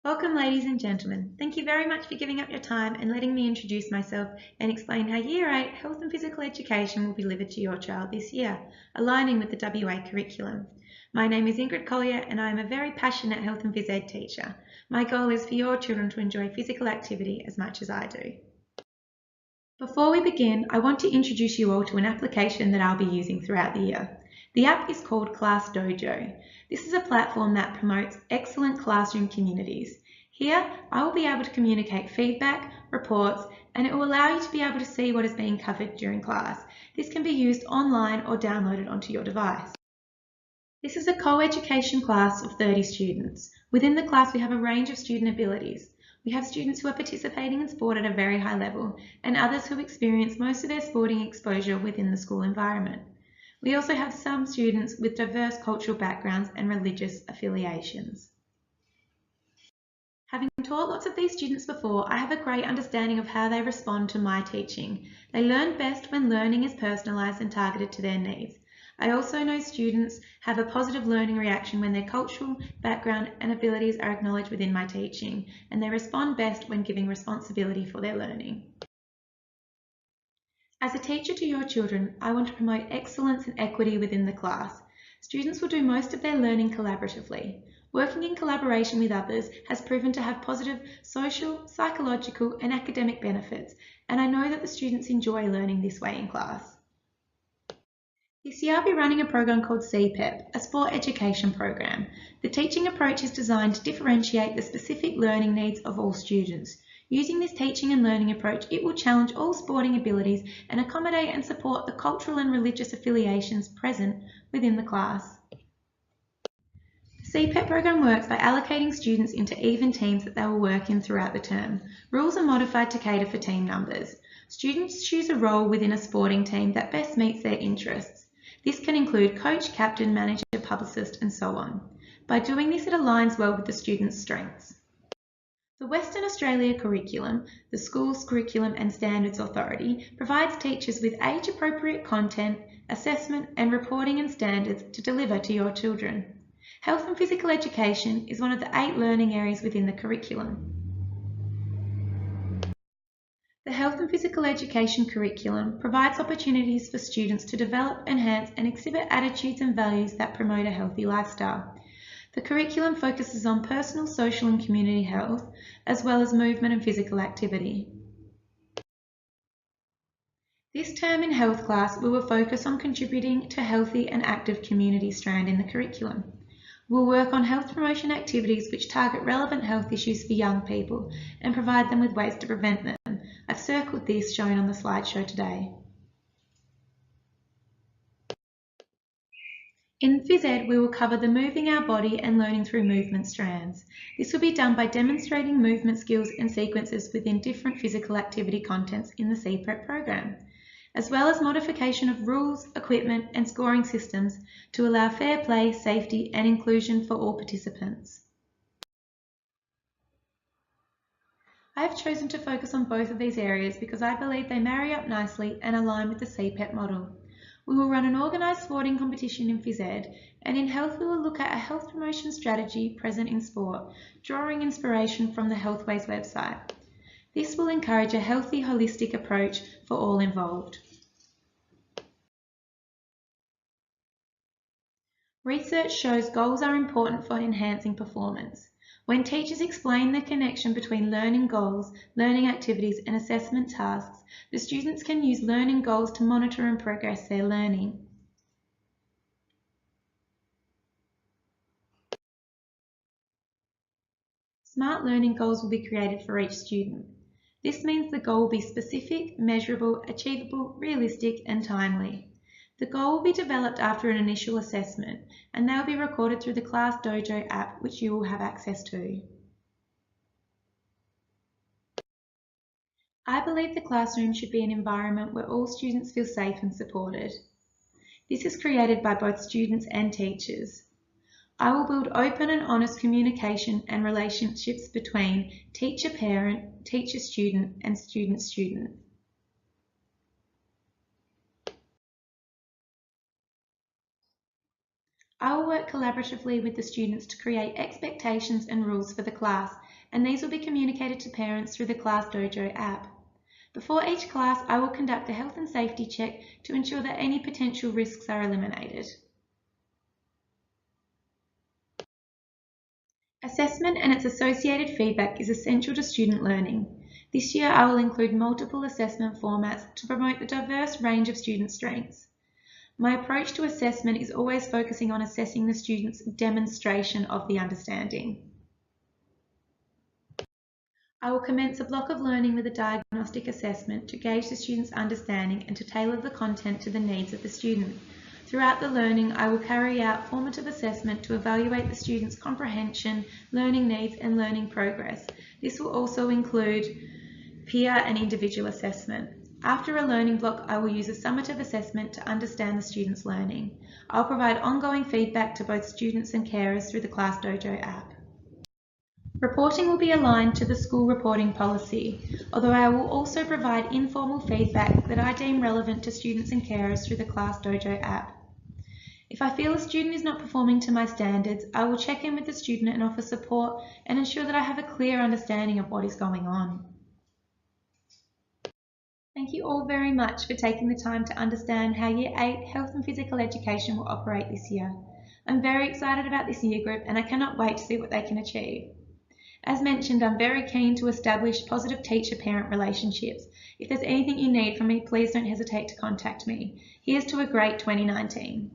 Welcome, ladies and gentlemen. Thank you very much for giving up your time and letting me introduce myself and explain how Year 8 Health and Physical Education will be delivered to your child this year, aligning with the WA curriculum. My name is Ingrid Collier and I am a very passionate health and phys ed teacher. My goal is for your children to enjoy physical activity as much as I do. Before we begin, I want to introduce you all to an application that I'll be using throughout the year. The app is called Class Dojo. This is a platform that promotes excellent classroom communities. Here, I will be able to communicate feedback, reports, and it will allow you to be able to see what is being covered during class. This can be used online or downloaded onto your device. This is a co-education class of 30 students. Within the class, we have a range of student abilities. We have students who are participating in sport at a very high level and others who experience most of their sporting exposure within the school environment. We also have some students with diverse cultural backgrounds and religious affiliations. Having taught lots of these students before, I have a great understanding of how they respond to my teaching. They learn best when learning is personalised and targeted to their needs. I also know students have a positive learning reaction when their cultural background and abilities are acknowledged within my teaching, and they respond best when giving responsibility for their learning. As a teacher to your children, I want to promote excellence and equity within the class. Students will do most of their learning collaboratively. Working in collaboration with others has proven to have positive social, psychological, and academic benefits, and I know that the students enjoy learning this way in class. This year I'll be running a program called CPEP, a sport education program. The teaching approach is designed to differentiate the specific learning needs of all students. Using this teaching and learning approach, it will challenge all sporting abilities and accommodate and support the cultural and religious affiliations present within the class. The CPEP program works by allocating students into even teams that they will work in throughout the term. Rules are modified to cater for team numbers. Students choose a role within a sporting team that best meets their interests. This can include coach, captain, manager, publicist, and so on. By doing this, it aligns well with the students' strengths. The Western Australia Curriculum, the School's Curriculum and Standards Authority, provides teachers with age-appropriate content, assessment, and reporting and standards to deliver to your children. Health and physical education is one of the 8 learning areas within the curriculum. The Health and Physical Education curriculum provides opportunities for students to develop, enhance, and exhibit attitudes and values that promote a healthy lifestyle. The curriculum focuses on personal, social, and community health, as well as movement and physical activity. This term in health class, we will focus on contributing to healthy and active community strand in the curriculum. We'll work on health promotion activities which target relevant health issues for young people and provide them with ways to prevent them. I've circled this shown on the slideshow today. In phys ed, we will cover the moving our body and learning through movement strands. This will be done by demonstrating movement skills and sequences within different physical activity contents in the CPREP program, as well as modification of rules, equipment, and scoring systems to allow fair play, safety, and inclusion for all participants. I have chosen to focus on both of these areas because I believe they marry up nicely and align with the CPEP model. We will run an organised sporting competition in phys ed, and in health we will look at a health promotion strategy present in sport, drawing inspiration from the Healthways website. This will encourage a healthy, holistic approach for all involved. Research shows goals are important for enhancing performance. When teachers explain the connection between learning goals, learning activities, and assessment tasks, the students can use learning goals to monitor and progress their learning. Smart learning goals will be created for each student. This means the goal will be specific, measurable, achievable, realistic, and timely. The goal will be developed after an initial assessment, and they will be recorded through the Class Dojo app, which you will have access to. I believe the classroom should be an environment where all students feel safe and supported. This is created by both students and teachers. I will build open and honest communication and relationships between teacher-parent, teacher-student, and student-student. I will work collaboratively with the students to create expectations and rules for the class, and these will be communicated to parents through the Class Dojo app. Before each class, I will conduct a health and safety check to ensure that any potential risks are eliminated. Assessment and its associated feedback is essential to student learning. This year, I will include multiple assessment formats to promote the diverse range of student strengths. My approach to assessment is always focusing on assessing the student's demonstration of the understanding. I will commence a block of learning with a diagnostic assessment to gauge the student's understanding and to tailor the content to the needs of the student. Throughout the learning, I will carry out formative assessment to evaluate the student's comprehension, learning needs, and learning progress. This will also include peer and individual assessment. After a learning block, I will use a summative assessment to understand the student's learning. I'll provide ongoing feedback to both students and carers through the Class Dojo app. Reporting will be aligned to the school reporting policy, although I will also provide informal feedback that I deem relevant to students and carers through the Class Dojo app. If I feel a student is not performing to my standards, I will check in with the student and offer support and ensure that I have a clear understanding of what is going on. Thank you all very much for taking the time to understand how Year 8 Health and Physical Education will operate this year. I'm very excited about this year group and I cannot wait to see what they can achieve. As mentioned, I'm very keen to establish positive teacher-parent relationships. If there's anything you need from me, please don't hesitate to contact me. Here's to a great 2019.